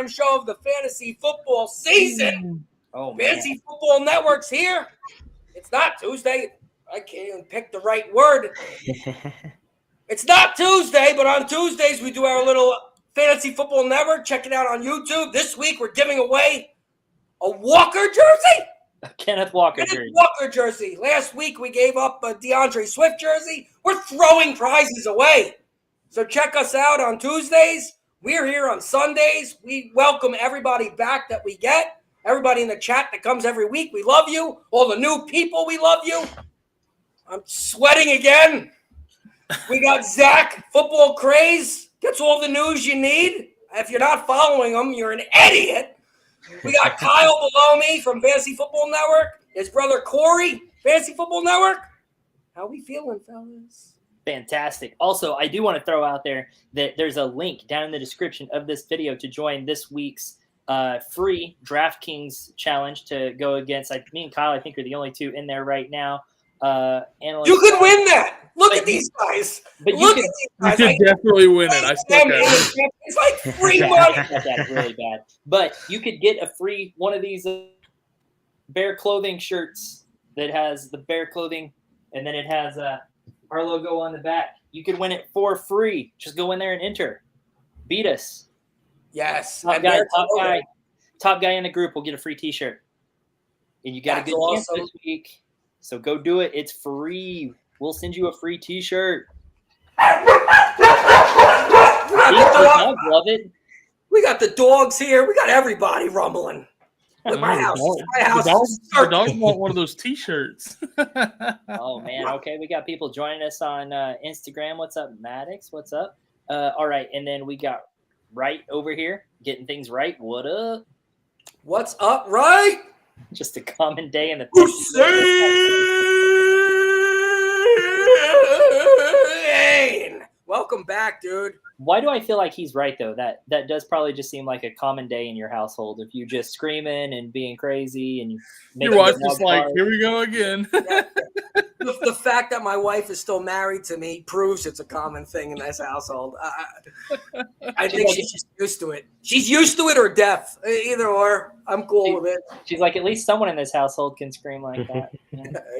halftime show of the fantasy football season. Oh, Fantasy Football Network's here. It's not Tuesday. I can't even pick the right word. It's not Tuesday, but on Tuesdays we do our little Fantasy Football Network. Check it out on YouTube. This week we're giving away a Walker jersey. Kenneth Walker jersey. Last week we gave up a DeAndre Swift jersey. We're throwing prizes away. So check us out on Tuesdays. We're here on Sundays. We welcome everybody back that we get. Everybody in the chat that comes every week. We love you. All the new people, we love you. I'm sweating again. We got Zach, Football Craze. Gets all the news you need. If you're not following him, you're an idiot. We got Kyle below me from Fantasy Football Network. His brother Corey, Fantasy Football Network. How we feeling, fellas? Fantastic. Also, I do want to throw out there that there's a link down in the description of this video to join this week's free DraftKings challenge to go against. Me and Kyle, I think, are the only two in there right now. You could win that. Look at these guys. But you could definitely win it. I suck at it. It's like free money. That's really bad. But you could get a free one of these Bear Clothing shirts that has the Bear Clothing, and then it has our logo on the back. You could win it for free. Just go in there and enter. Beat us. Yes. Top guy in the group will get a free T-shirt. And you got a good chance this week. So go do it. It's free. We'll send you a free T-shirt. Love it. We got the dogs here. We got everybody rumbling. Look, my house. The dog want one of those T-shirts. Oh, man. Okay, we got people joining us on Instagram. What's up, Maddox? What's up? All right, and then we got Right over here, getting things right. What up? What's up, Right? Just a common day in the Welcome back, dude. Why do I feel like he's right, though? That does probably just seem like a common day in your household. If you just screaming and being crazy and your wife's just like, here we go again. The fact that my wife is still married to me proves it's a common thing in this household. I think she's just used to it. She's used to it or deaf. Either or. I'm cool with it. She's like, at least someone in this household can scream like that.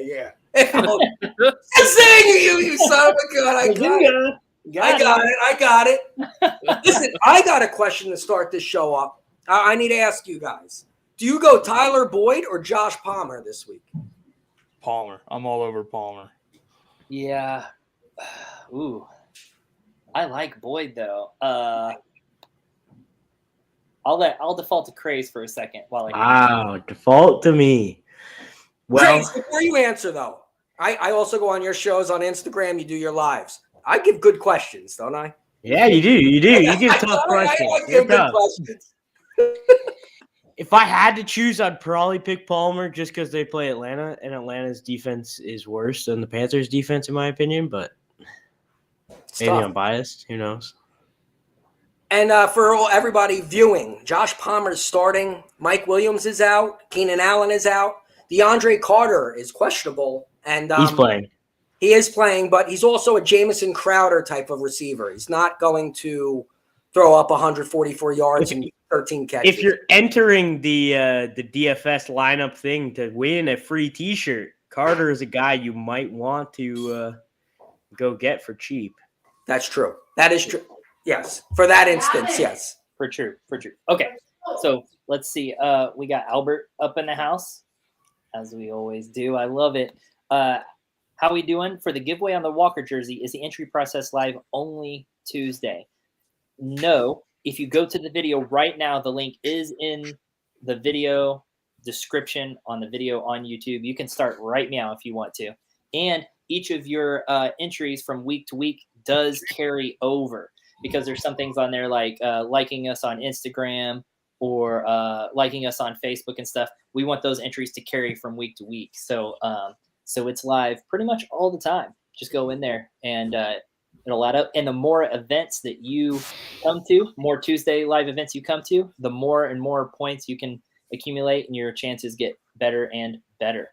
Yeah. Sing, you son of a gun. I got it. Listen, I got a question to start this show up. I need to ask you guys. Do you go Tyler Boyd or Josh Palmer this week? Palmer. I'm all over Palmer. Yeah. Ooh. I like Boyd, though. I'll default to Craze for a second while default to me. Well, Craze, before you answer, though, I also go on your shows on Instagram. You do your lives. I give good questions, don't I? Yeah, you do. You give tough questions. I give good questions. If I had to choose, I'd probably pick Palmer just because they play Atlanta, and Atlanta's defense is worse than the Panthers' defense, in my opinion. But maybe I'm biased. Who knows? And for everybody viewing, Josh Palmer's starting. Mike Williams is out. Keenan Allen is out. DeAndre Carter is questionable. And he's playing. He is playing, but he's also a Jamison Crowder type of receiver. He's not going to throw up 144 yards and 13 catches. If you're entering the DFS lineup thing to win a free T-shirt, Carter is a guy you might want to go get for cheap. That's true. That is true. Yes. For that instance, yes. For true. Okay. So let's see. We got Albert up in the house, as we always do. I love it. How we doing? For the giveaway on the Walker jersey, is the entry process live only Tuesday? No. If you go to the video right now, the link is in the video description on the video on YouTube. You can start right now if you want to. And each of your entries from week to week does carry over because there's some things on there like liking us on Instagram or liking us on Facebook and stuff. We want those entries to carry from week to week. So it's live pretty much all the time. Just go in there and it'll add up. And the more events that you come to, more Tuesday live events you come to, the more and more points you can accumulate and your chances get better and better.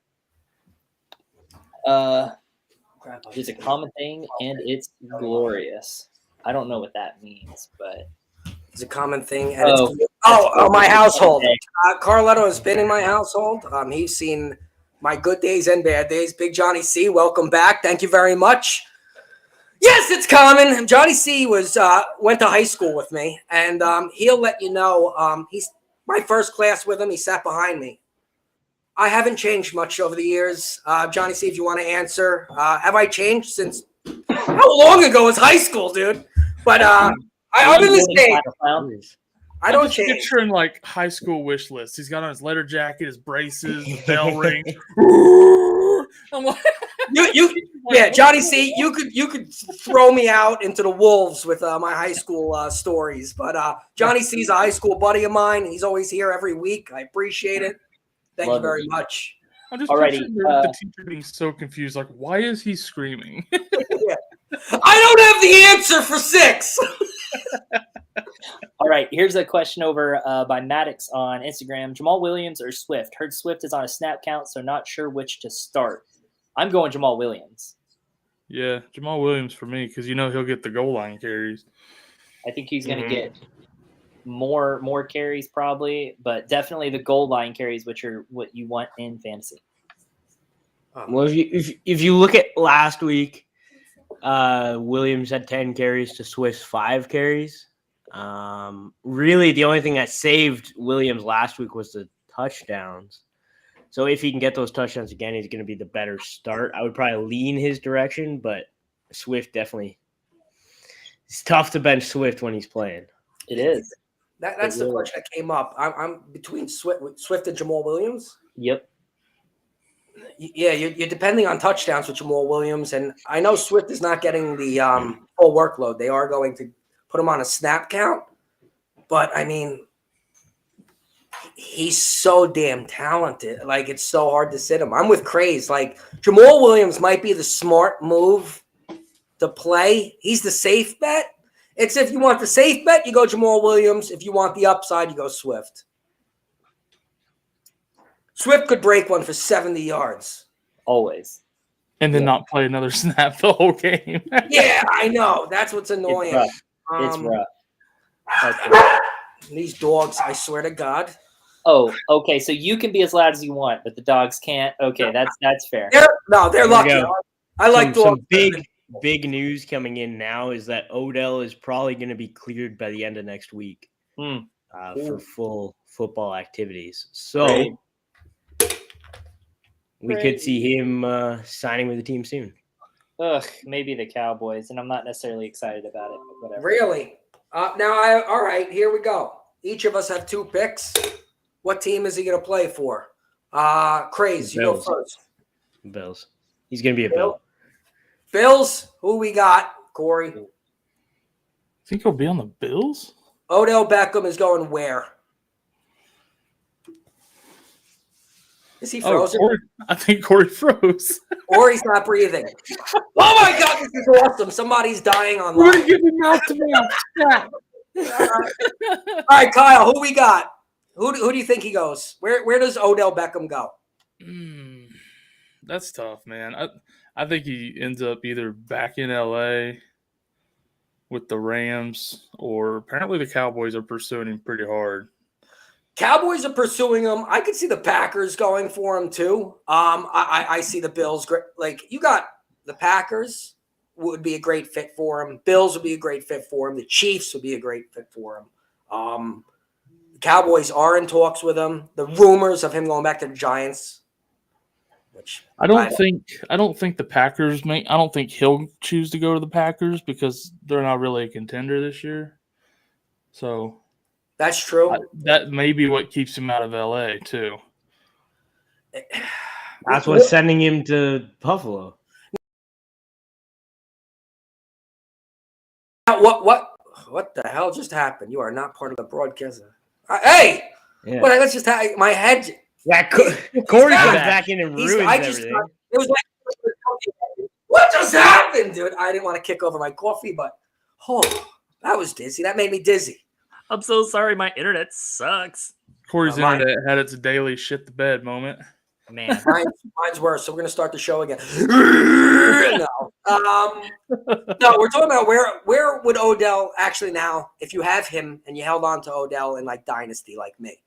It's a common thing and it's glorious. I don't know what that means, but it's a common thing and it's Oh, my household. Carletto has been in my household. He's seen my good days and bad days. Big Johnny C, welcome back. Thank you very much. Yes, it's common. Johnny C went to high school with me, and he'll let you know. He's my first class with him. He sat behind me. I haven't changed much over the years. Johnny C, if you want to answer, have I changed since? How long ago was high school, dude? But I'm in the same. I don't change. Picturing like high school wish list. He's got on his leather jacket, his braces, his bell ring. I'm like, yeah, Johnny C, you could throw me out into the wolves with my high school stories. But Johnny C's a high school buddy of mine. He's always here every week. I appreciate it. Thank you very much. I'm just picturing the teacher being so confused. Like, why is he screaming? Yeah. I don't have the answer for 6. All right, here's a question over by Maddox on Instagram. Jamal Williams or Swift? Heard Swift is on a snap count, so not sure which to start. I'm going Jamal Williams. Yeah, Jamal Williams for me because he'll get the goal line carries. I think he's going to get more carries probably, but definitely the goal line carries, which are what you want in fantasy. Well, if you look at last week, Williams had 10 carries to Swift's 5 carries. Really, the only thing that saved Williams last week was the touchdowns. So if he can get those touchdowns again, he's going to be the better start. I would probably lean his direction, but Swift definitely. It's tough to bench Swift when he's playing. It is. That's the question that came up. I'm between Swift and Jamal Williams. Yep. Yeah, you're depending on touchdowns with Jamal Williams, and I know Swift is not getting the full workload. They are going to put him on a snap count, but I mean, he's so damn talented. Like, it's so hard to sit him. I'm with Craze. Like, Jamal Williams might be the smart move to play. He's the safe bet. Except if you want the safe bet, you go Jamal Williams. If you want the upside, you go Swift. Swift could break one for 70 yards. Always. And then not play another snap the whole game. Yeah, I know. That's what's annoying. It's rough. These dogs, I swear to God. Oh, okay. So you can be as loud as you want, but the dogs can't. Okay, that's fair. They're lucky. I like dogs. Some big news coming in now is that Odell is probably going to be cleared by the end of next week for full football activities. So we could see him signing with the team soon. Ugh, maybe the Cowboys, and I'm not necessarily excited about it. But whatever. Really? All right, here we go. Each of us have 2 picks. What team is he going to play for? Craze, you go first. Bills. He's going to be a Bill. Bills, who we got, Corey? I think he'll be on the Bills. Odell Beckham is going where? Is he frozen? I think Corey froze. Or he's not breathing. Oh, my God, this is awesome. Somebody's dying online. We're going to give him out to me. All right, Kyle, who we got? Who do you think he goes? Where does Odell Beckham go? That's tough, man. I think he ends up either back in LA with the Rams, or apparently the Cowboys are pursuing him pretty hard. Cowboys are pursuing him. I could see the Packers going for him too. I see the Bills. Like, you got the Packers would be a great fit for him. Bills would be a great fit for him. The Chiefs would be a great fit for him. The Cowboys are in talks with him. The rumors of him going back to the Giants. Which I don't think the Packers I don't think he'll choose to go to the Packers because they're not really a contender this year. So that's true. That may be what keeps him out of LA too. That's what's sending him to Buffalo. What the hell just happened? You are not part of the broadcast. Hey, let's just have my head. Yeah, Corey comes back in and ruins everything. It was like, what just happened, dude? I didn't want to kick over my coffee, but that was dizzy. That made me dizzy. I'm so sorry. My internet sucks. Corey's internet had its daily shit the bed moment. Man, mine's worse. So we're gonna start the show again. No. No, we're talking about where would Odell actually now, if you have him and you held on to Odell in like Dynasty like me,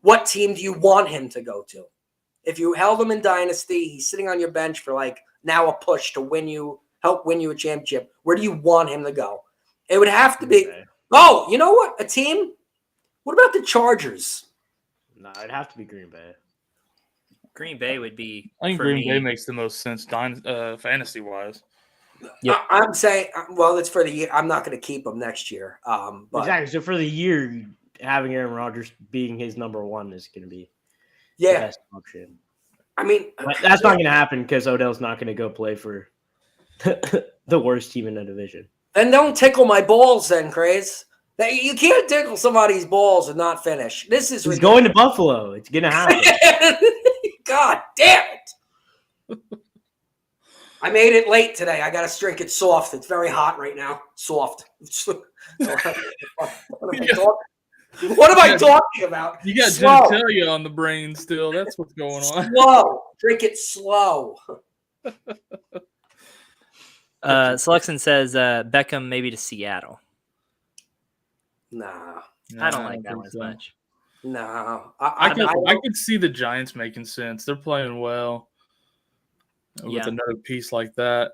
what team do you want him to go to? If you held him in Dynasty, he's sitting on your bench for like now a push to help win you a championship. Where do you want him to go? It would have to be, oh, you know what? A team? What about the Chargers? No, it'd have to be Green Bay. Green Bay would be. I think for Green me, Bay makes the most sense fantasy wise. Yep. I'm saying, well, it's for the year. I'm not going to keep him next year. But Exactly. So for the year, having Aaron Rodgers being his number one is going to be the yeah, best option. I mean, But that's not going to happen because Odell's not going to go play for the worst team in the division. then don't tickle my balls, then, Craze. You can't tickle somebody's balls and not finish. This is He's going to Buffalo. It's going to happen. God damn it! I made it late today. I got to drink it soft. It's very hot right now. Soft. What am I talking about? You got Slow. genitalia on the brain still. That's what's going on. Slow. Drink it slow. Seluxon says Beckham maybe to Seattle. Nah. I don't like that think one as so. much. No. I could see the Giants making sense. They're playing well with Yeah. another piece like that.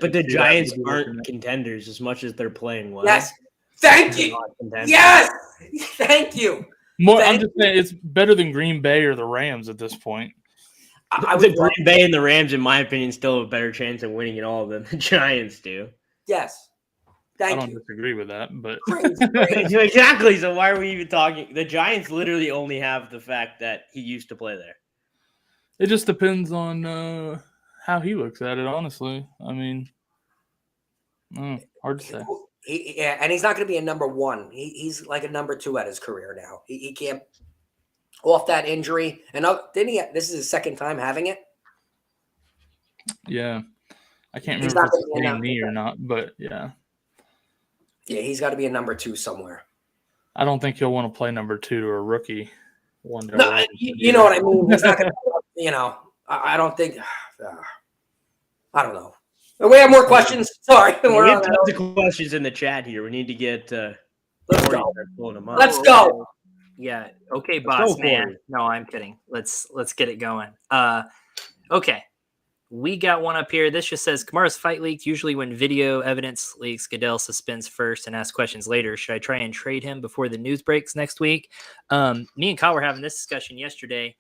But the Giants aren't contenders as much as they're playing well. Yes. Thank They're you. not contenders. Yes. Thank you. I'm just saying it's better than Green Bay or the Rams at this point. I The would Green Bay and the Rams, in my opinion, still have a better chance of winning it all than the Giants do. Yes. I Thank don't you. disagree with that, but Exactly. So why are we even talking? The Giants literally only have the fact that he used to play there. it just depends on how he looks at it. Honestly, I mean, hard to say. Yeah, and he's not going to be a number one. He's like a number two at his career now. He can't off that injury. And didn't he? This is his second time having it. Yeah, I can't He's remember if not it's gonna be a enough. knee or not, but yeah, Yeah, he's got to be a number two somewhere. I don't think he'll want to play number two to a rookie. One day. No, you know what I mean. He's not going to. I don't think. I don't know. We have more questions. Sorry, We we're have on that. tons of questions in the chat here. We need to get Let's Corey go. to start pulling them up. Let's go. Yeah. Okay, Let's boss go, man. Corey. No, I'm kidding. Let's get it going. Okay. We got one up here. This just says Kamara's fight leaked. Usually when video evidence leaks, Goodell suspends first and asks questions later. Should I try and trade him before the news breaks next week? Me and Kyle were having this discussion yesterday.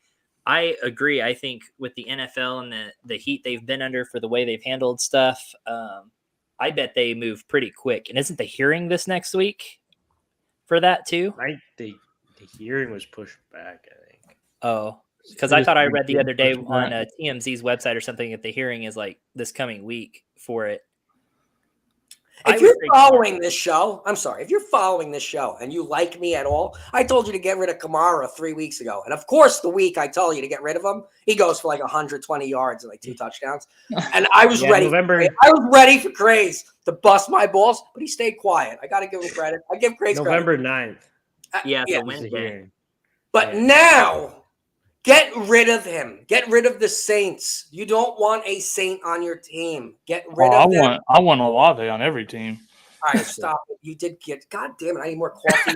I agree. I think with the NFL and the heat they've been under for the way they've handled stuff, I bet they move pretty quick. And isn't the hearing this next week for that too? Right? The hearing was pushed back, I think. Oh, because I thought I read the other day on TMZ's website or something that the hearing is like this coming week for it. If you're following this show, I'm sorry. If you're following this show and you like me at all, I told you to get rid of Kamara 3 weeks ago. And of course, the week I tell you to get rid of him, he goes for like 120 yards and like 2 touchdowns. And I was ready. I was ready for Craze to bust my balls, but he stayed quiet. I got to give him credit. I give Craze November credit. 9th. Yeah, was the Wednesday. hearing. But now, get rid of him. Get rid of the Saints. You don't want a Saint on your team. Get rid of them. I want Olave on every team. All right, stop it. You did get. God damn it! I need more coffee.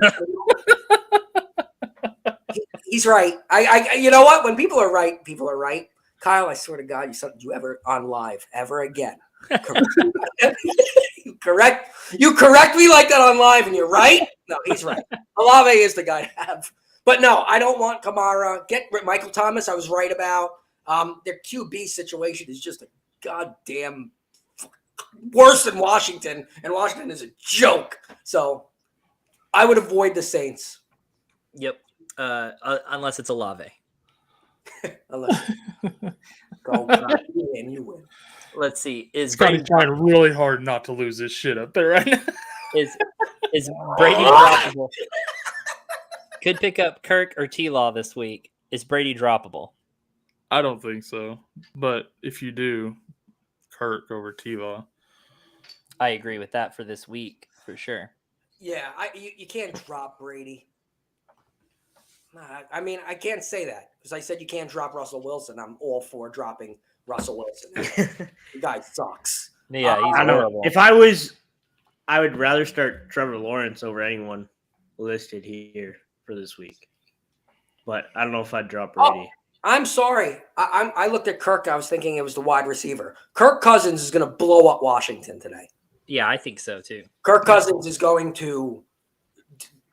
He's right. I. You know what? When people are right, people are right. Kyle, I swear to God, you ever on live ever again? You correct me like that on live, and you're right. No, he's right. Olave is the guy to have. But no, I don't want Kamara. Get Michael Thomas. I was right about. Their QB situation is just a goddamn worse than Washington, and Washington is a joke. So I would avoid the Saints. Yep. Unless it's Olave. Unless go and you win. Let's see. Is Scotty's Brady trying really hard not to lose his shit up there right now. is Brady droppable? Could pick up Kirk or T-Law this week. Is Brady droppable? I don't think so. But if you do, Kirk over T-Law. I agree with that for this week for sure. Yeah, you can't drop Brady. I mean, I can't say that because I said you can't drop Russell Wilson. I'm all for dropping Russell Wilson. The guy sucks. Yeah, he's I don't know. horrible. If I would rather start Trevor Lawrence over anyone listed here for this week. But I don't know if I'd drop Brady. I'm sorry. I looked at Kirk. I was thinking it was the wide receiver. Kirk Cousins is going to blow up Washington today. Yeah, I think so too. Kirk Cousins is going to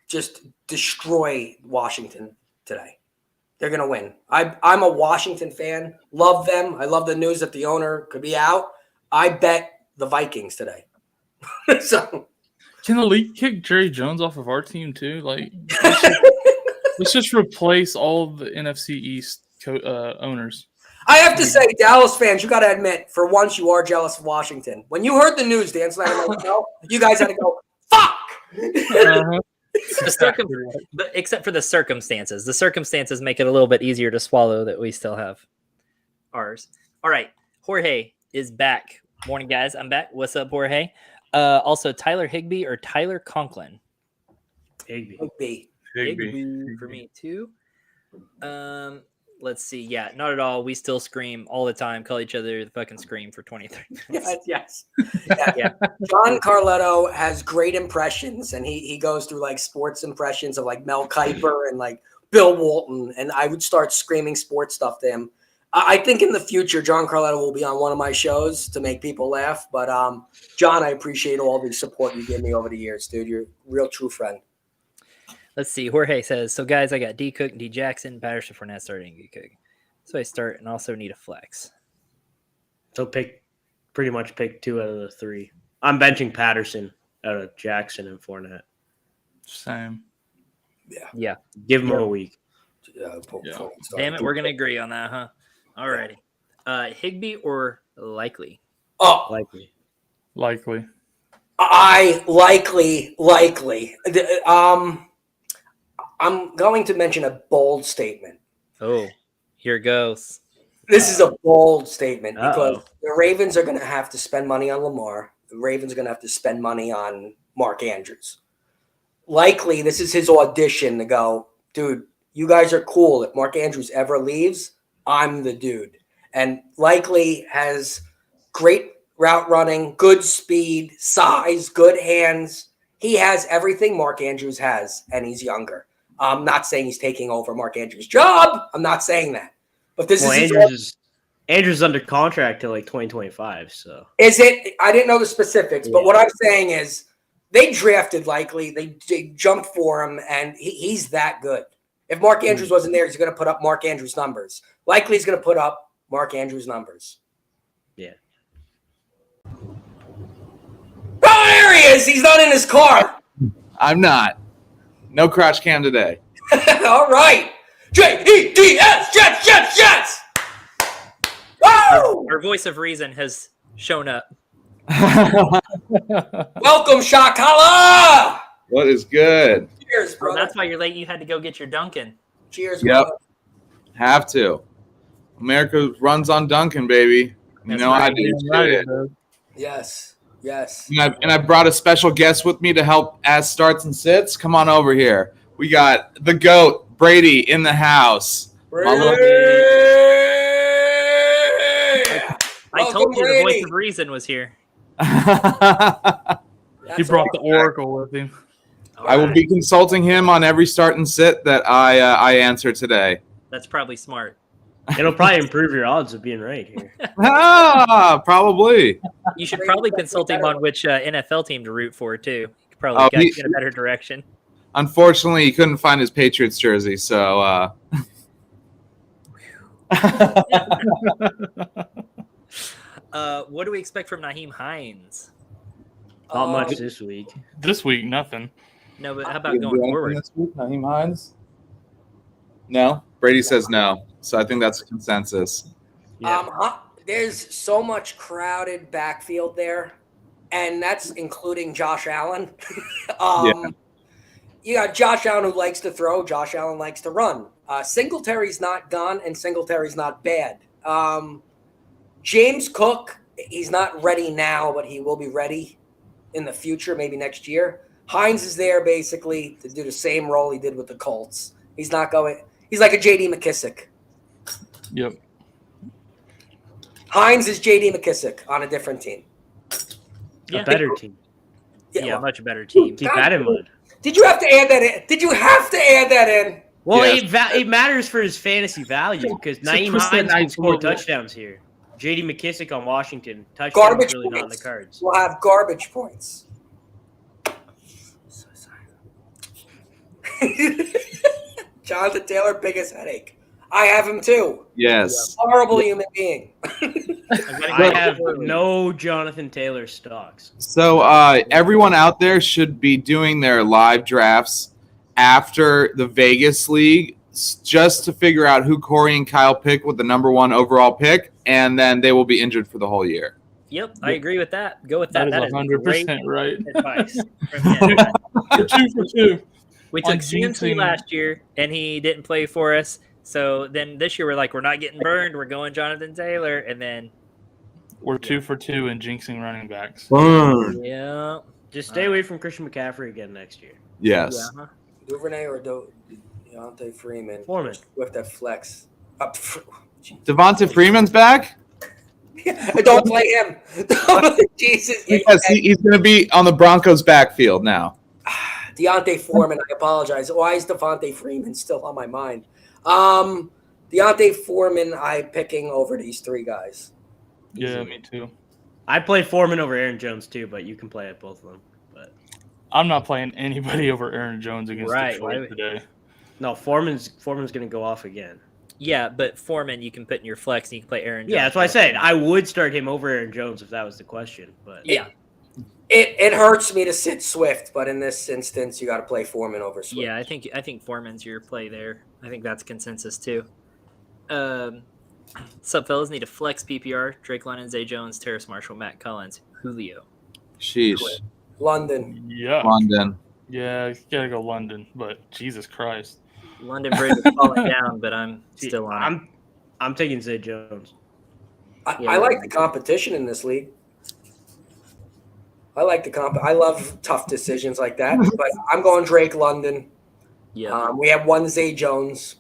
just destroy Washington today. They're going to win. I'm a Washington fan. Love them. I love the news that the owner could be out. I bet the Vikings today. So Can the league kick Jerry Jones off of our team too? Like, let's just replace all of the NFC East owners. I have to say, Dallas fans, you got to admit, for once, you are jealous of Washington. When you heard the news, Dan Snyder, you guys had to go, fuck! But except for the circumstances. The circumstances make it a little bit easier to swallow that we still have ours. All right. Jorge is back. Morning, guys. I'm back. What's up, Jorge? Also, Tyler Higbee or Tyler Conklin? Higbee. Higbee for me, too. Let's see. Yeah, not at all. We still scream all the time. Call each other the fucking scream for 23 minutes. Yes. Yeah. John Carletto has great impressions, and he goes through like sports impressions of like Mel Kiper and like Bill Walton, and I would start screaming sports stuff to him. I think in the future, John Carletto will be on one of my shows to make people laugh. But John, I appreciate all the support you give me over the years, dude. You're a real true friend. Let's see. Jorge says, so guys, I got D Cook and D Jackson, Patterson, Fournette starting D Cook. So I start and also need a flex. So pretty much pick 2 out of the 3. I'm benching Patterson out of Jackson and Fournette. Same. Yeah. Give him a week. Damn it, we're gonna agree on that, huh? Alrighty. Higbee or Likely? Oh, Likely. I likely. I'm going to mention a bold statement. Oh, here goes. This is a bold statement because Uh-oh. the Ravens are going to have to spend money on Lamar. The Ravens are going to have to spend money on Mark Andrews. Likely, this is his audition to go, dude, you guys are cool. If Mark Andrews ever leaves, I'm the dude. And Likely has great route running, good speed, size, good hands. He has everything Mark Andrews has, and he's younger. I'm not saying he's taking over Mark Andrews' job. I'm not saying that. But this is Andrews under contract till like 2025. So is it? I didn't know the specifics, but what I'm saying is they drafted Likely. They jumped for him, and he's that good. If Mark Andrews wasn't there, he's going to put up Mark Andrews' numbers. Likely's going to put up Mark Andrews' numbers. yeah. Oh, there he is. He's not in his car. I'm not. No crotch cam today. All right. Jets, Jets. Woo! Our voice of reason has shown up. Welcome, Shakala. What is good? Cheers, Oh, brother. that's why you're late. You had to go get your Dunkin'. Cheers, Yep. brother. Have to. America runs on Duncan, baby. You know I do. Shit. Yes. And I brought a special guest with me to help as starts and sits. Come on over here. We got the GOAT, Brady, in the house. I told you the voice of reason was here. He brought the Oracle with him. I will be consulting him on every start and sit that I answer today. That's probably smart. It'll probably improve your odds of being right here. Probably. You should probably consult him on which NFL team to root for, too. You could probably get you in a better direction. Unfortunately, he couldn't find his Patriots jersey, so What do we expect from Naheem Hines? Not much this week. This week, nothing. No, but how about going forward? this week, Naheem Hines? No. Brady says no, so I think that's a consensus. Yeah. There's so much crowded backfield there, and that's including Josh Allen. You got Josh Allen who likes to throw. Josh Allen likes to run. Singletary's not gone, and Singletary's not bad. James Cook, he's not ready now, but he will be ready in the future, maybe next year. Hines is there basically to do the same role he did with the Colts. He's not going – he's like a J.D. McKissick. Yep. Hines is J.D. McKissick on a different team. Yeah. A better team. Yeah, well, much better team. Keep that in mind. Did you have to add that in? Did you have to add that in? Well, Yes. it matters for his fantasy value because So Naeem twist that Hines can knife a score little bit. touchdowns here. J.D. McKissick on Washington. Touchdowns Garbage really not in the points. cards. We'll have garbage points. So sorry. Jonathan Taylor, biggest headache. I have him too. Yes. Horrible human being. I have no Jonathan Taylor stocks. So everyone out there should be doing their live drafts after the Vegas League just to figure out who Corey and Kyle pick with the number 1 overall pick, and then they will be injured for the whole year. Yep, I agree with that. Go with that. That is That is great 100% right. advice from him. You're 2 for 2. We On took CMC jinxing. last year, and he didn't play for us. So then this year we're like, we're not getting burned. We're going Jonathan Taylor, and then We're 2 for 2 in jinxing running backs. yeah, Just stay away from Christian McCaffrey again next year. Yes. yeah. Duvernay or Deontay Freeman Foreman. with that flex. Devonta Freeman's back? Don't play him. Jesus. Yes, he's going to be on the Broncos' backfield now. Deontay Foreman, I apologize. Why is Devontae Freeman still on my mind? Deontay Foreman, I'm picking over these 3 guys. Yeah, me too. I play Foreman over Aaron Jones too, but you can play at both of them. But I'm not playing anybody over Aaron Jones against Right, why Detroit would- today. no, Foreman's going to go off again. Yeah, but Foreman you can put in your flex, and you can play Aaron. Yeah, Jones. that's why I said I would start him over Aaron Jones if that was the question. But Yeah, It hurts me to sit Swift, but in this instance, you got to play Foreman over Swift. yeah. I think Foreman's your play there. I think that's consensus too. Sup, fellas? Need a flex PPR. Drake London, Zay Jones, Terrace Marshall, Matt Collins, Julio. Sheesh. London. Yeah. London. Yeah, you gotta go London, but Jesus Christ. London Bridge is falling down, but I'm still on. it. I'm taking Zay Jones. I like the competition in this league. I like the comp. I love tough decisions like that, but I'm going Drake London. Yeah, We have one Zay Jones.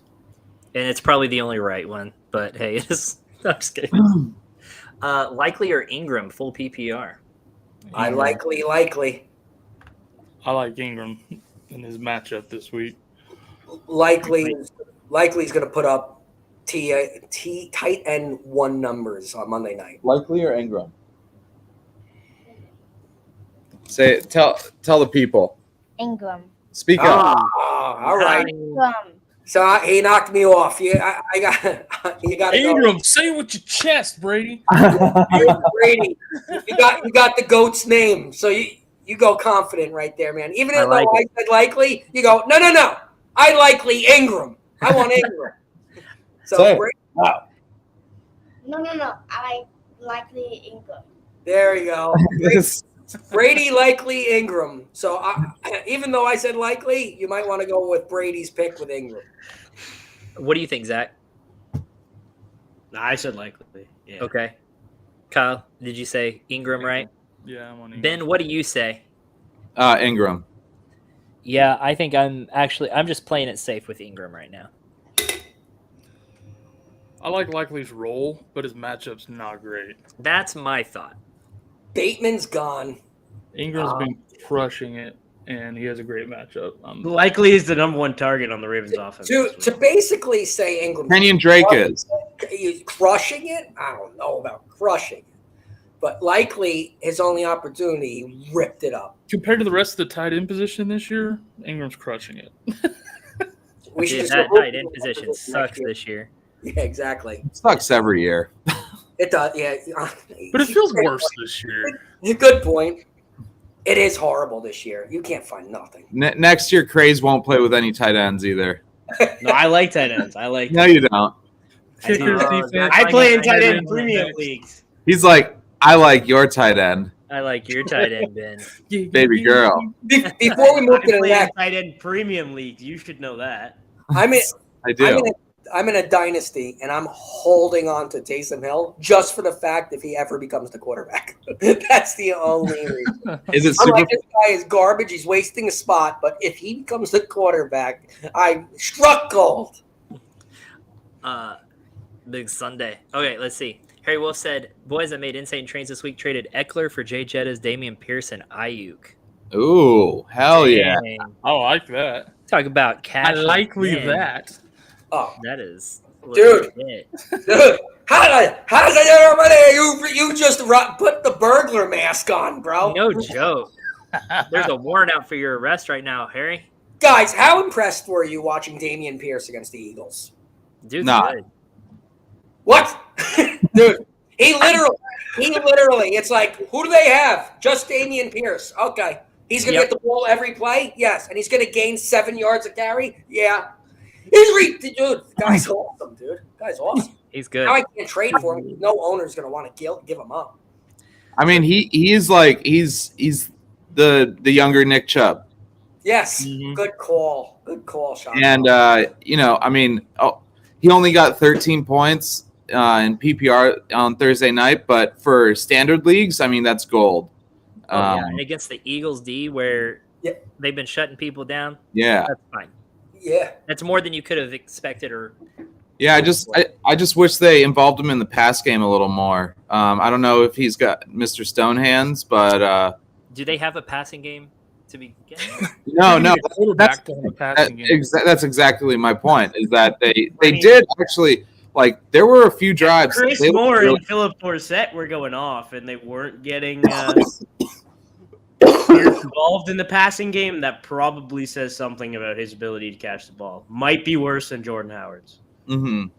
and it's probably the only right one. But hey, it's I'm just kidding. Likely or Ingram full PPR. I Ingram. likely. I like Ingram in his matchup this week. Likely's going to put up tight end 1 numbers on Monday night. Likely or Ingram? Say it. Tell the people. Ingram. Speak up. All right. Ingram. So he knocked me off. Yeah, I got you got to go. Ingram, say it with your chest, Brady. Brady, you got the GOAT's name, so you go confident right there, man. Even though I said likely, you go no. I likely Ingram. I want Ingram. So Say it. Brady, No. I likely Ingram. there you go. Brady likely Ingram. So even though I said likely, you might want to go with Brady's pick with Ingram. What do you think, Zach? Nah, I said likely. Yeah. Okay, Kyle, did you say Ingram right? Yeah, I'm on Ingram. Ben, what do you say? Ingram. Yeah, I think I'm just playing it safe with Ingram right now. I like Likely's role, but his matchup's not great. That's my thought. Bateman's gone. Ingram's been crushing it, and he has a great matchup. Likely is the number 1 target on the Ravens offense. To basically say Ingram Kenyon Drake is. crushing it, I don't know about crushing it. But likely his only opportunity, he ripped it up. Compared to the rest of the tight end position this year, Ingram's crushing it. We should Dude, just that go tight end position next sucks year. this year. Yeah, exactly. It sucks every year. It does. Yeah, But it feels worse this year. Good point. It is horrible this year. You can't find nothing. Next year, Craze won't play with any tight ends either. No, I like tight ends. I like. No, you don't. Kickers, do. defense. I play in tight end end premium leagues. He's like, I like your tight end, I like your tight end, Ben. baby girl. Before we move to I the play in next, tight end premium leagues. You should know that. I'm I do. in a dynasty, and I'm holding on to Taysom Hill just for the fact if he ever becomes the quarterback. That's the only reason. Is it I'm super? like, this guy is garbage. He's wasting a spot. But if he becomes the quarterback, I struck gold. Big Sunday. Okay, let's see. Harry Wolf said, boys that made insane trades this week traded Eckler for Jay Jettas, Damian Pierce, and Ayuk. Ooh, hell yeah. Dang. I like that. Talk about I cash. likely in. that. Oh, That is Dude. legit. dude, how's that? You just put the burglar mask on, bro. No joke. There's a warrant out for your arrest right now, Harry. Guys, how impressed were you watching Damian Pierce against the Eagles? Dude's Nah. good. What? Dude, he literally, it's like, who do they have? Just Damian Pierce. Okay. He's going to Yep. get the ball every play? Yes. And he's going to gain 7 yards a carry? Yeah. Dude, the guy's awesome, dude. Guy's awesome. He's good. Now I can't trade for him. No owner's going to want to give him up. I mean, he's the younger Nick Chubb. Yes. Mhm. Good call. Good call, Sean. And, I mean, he only got 13 points in PPR on Thursday night, but for standard leagues, I mean, that's gold. Oh, yeah. And against the Eagles D, where Yeah. they've been shutting people down, Yeah. that's fine. Yeah. That's more than you could have expected. Or Yeah, I just wish they involved him in the pass game a little more. I don't know if he's got Mr. Stone hands, but do they have a passing game to begin with? no, that's Back to the passing game. that's exactly my point. Is that they did actually, like, there were a few drives. Chris they looked Moore really- and Philip Dorsett were going off, and they weren't getting involved in the passing game. That probably says something about his ability to catch the ball. Might be worse than Jordan Howard's. Mhm.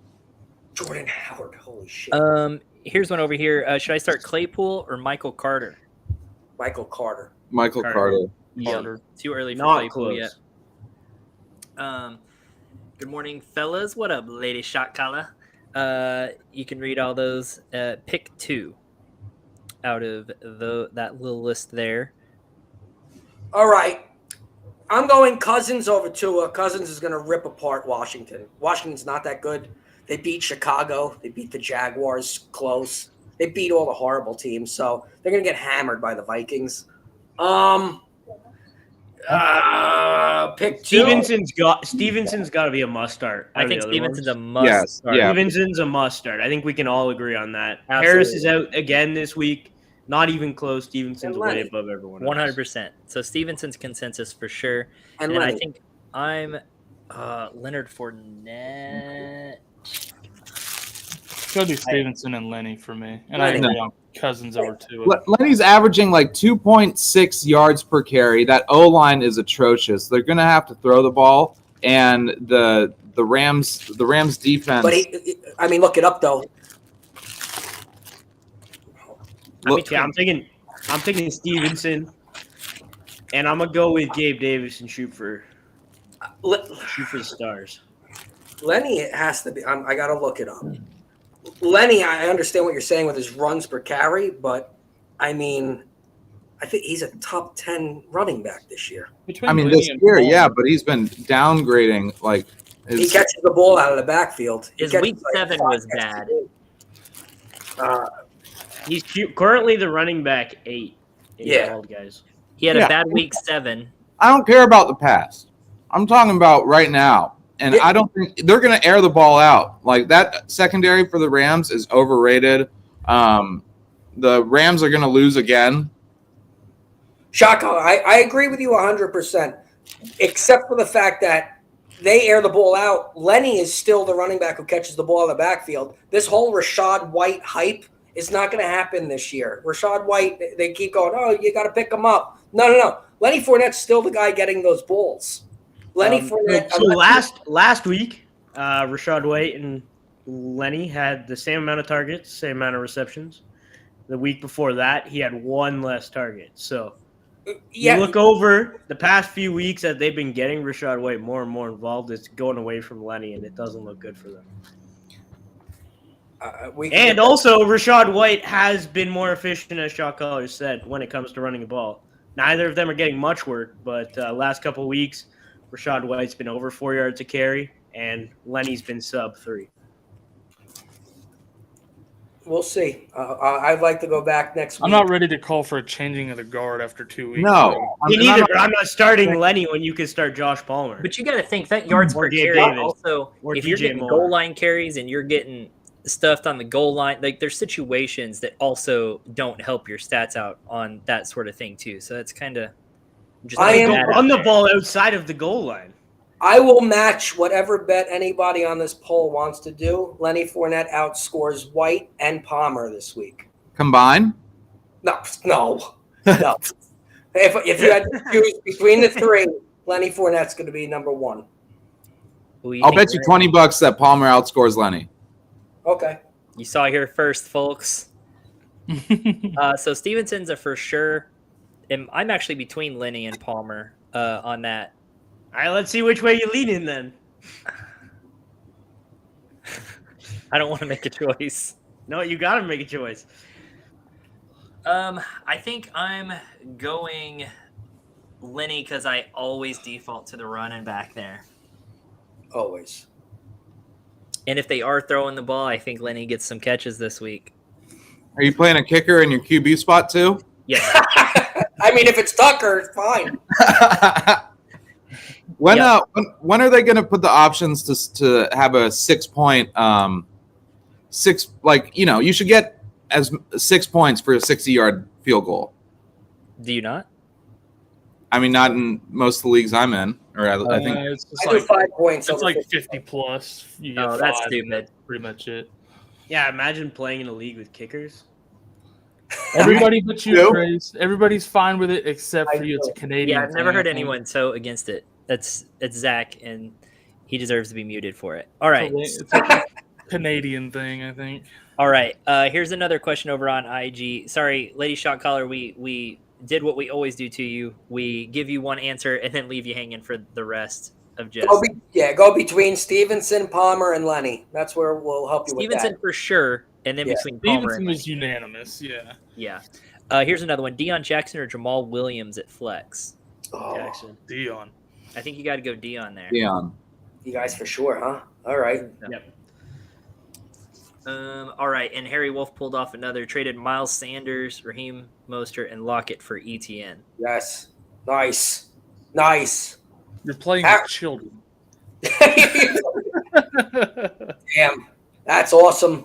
Jordan Howard. Holy shit. Here's one over here. Should I start Claypool or Michael Carter? Michael Carter. Michael Carter. Carter. Carter. Too early for Not Claypool close. yet. Good morning, fellas. What up, lady shot collar? You can read all those. Pick 2 out of that little list there. All right. I'm going Cousins over Tua. Cousins is going to rip apart Washington. Washington's not that good. They beat Chicago. They beat the Jaguars close. They beat all the horrible teams. So they're going to get hammered by the Vikings. Pick 2. Stevenson's got to be a must start. I think Stevenson's a must Yes, start. yeah. Stevenson's a must start. I think we can all agree on that. Absolutely. Harris is out again this week. Not even close. Stevenson's And way Lenny. above everyone else. 100%. So Stevenson's consensus for sure. And And I Lenny. think I'm Leonard Fournette. Go do Stevenson and Lenny for me. And Lenny. I agree on Cousins over Tua. Lenny's averaging like 2.6 yards per carry. That O-line is atrocious. They're going to have to throw the ball, and the Rams defense. But look it up, though. I'm taking Stevenson, and I'm gonna go with Gabe Davis and shoot for the stars. Lenny, it has to be. I got to look it up. Lenny, I understand what you're saying with his runs per carry, but I mean, I think he's a top 10 running back this year. Between I mean, Lenny this and year, Paul, yeah, but he's been downgrading. Like, He catches the ball out of the backfield. He His catches week 7 5 was catches bad. a game. He's currently the running back 8. Yeah. Old guys. He had a Yeah. bad week 7. I don't care about the past. I'm talking about right now. And Yeah. I don't think they're going to air the ball out. Like, that secondary for the Rams is overrated. The Rams are going to lose again. Shaka, I agree with you 100%, except for the fact that they air the ball out. Lenny is still the running back who catches the ball in the backfield. This whole Rashad White hype is not going to happen this year. Rashad White, they keep going, oh, you got to pick him up. No. Lenny Fournette's still the guy getting those balls. Lenny Fournette. So last week, Rashad White and Lenny had the same amount of targets, same amount of receptions. The week before that, he had 1 less target. So yeah, you look over the past few weeks that they've been getting Rashad White more and more involved. It's going away from Lenny, and it doesn't look good for them. And also, Rashad White has been more efficient, as Shaw Collar said, when it comes to running the ball. Neither of them are getting much work, but last couple of weeks, Rashad White's been over 4 yards a carry, and Lenny's been sub 3. We'll see. I'd like to go back next week. I'm not ready to call for a changing of the guard after 2 weeks. No. Me neither, but I'm not starting Lenny when you could start Josh Palmer. But you got to think that yards Or per Gabe carry Davis. also, Or if you're DJ getting Moore. goal line carries and you're getting stuffed on the goal line. Like there's situations that also don't help your stats out on that sort of thing too. So that's kind of just I am on the ball outside of the goal line. I will match whatever bet anybody on this poll wants to do. Lenny Fournette outscores White and Palmer this week. Combine? No. If you had to choose between the three, Lenny Fournette's going to be number one. I'll bet you $20 that Palmer outscores Lenny. Okay. You saw it here first, folks. So Stevenson's a for sure. And I'm actually between Lenny and Palmer on that. All right, let's see which way you lean in then. I don't want to make a choice. No, you got to make a choice. I think I'm going Lenny because I always default to the running back there. Always. And if they are throwing the ball, I think Lenny gets some catches this week. Are you playing a kicker in your QB spot too? Yes. I mean, if it's Tucker, fine. When are they going to put the options to have a 6 point you should get as 6 points for a 60-yard field goal. Do you not? I mean, not in most of the leagues I'm in, or I think it's just I do 5 points. it's over like 50. 50 plus. You get Oh, that's 5, stupid. that's pretty much it. Yeah, imagine playing in a league with kickers. Everybody but you, Nope. Trace. Everybody's fine with it except for you. It's a Canadian. Yeah, I've never thing, heard I think. anyone so against it. It's Zach, and he deserves to be muted for it. All right. It's a Canadian thing, I think. All right. Here's another question over on IG. Sorry, Lady Shot Caller, we did what we always do to you. We give you one answer and then leave you hanging for the rest of just. Go between Stevenson, Palmer, and Lenny. That's where we'll help you with Stevenson that. for sure, and then Yeah. between Palmer Stevenson and was unanimous, yeah. yeah. Here's another one: Deion Jackson or Jamal Williams at flex. Oh, Jackson. Dion. I think you got to go Deion there. Dion. you guys for sure, huh? All right. Yep. All right, and Harry Wolf pulled off another. Traded Miles Sanders, Raheem Mostert, and Lockett for ETN. Yes. Nice. Nice. You're playing Har- with children. Damn. That's awesome.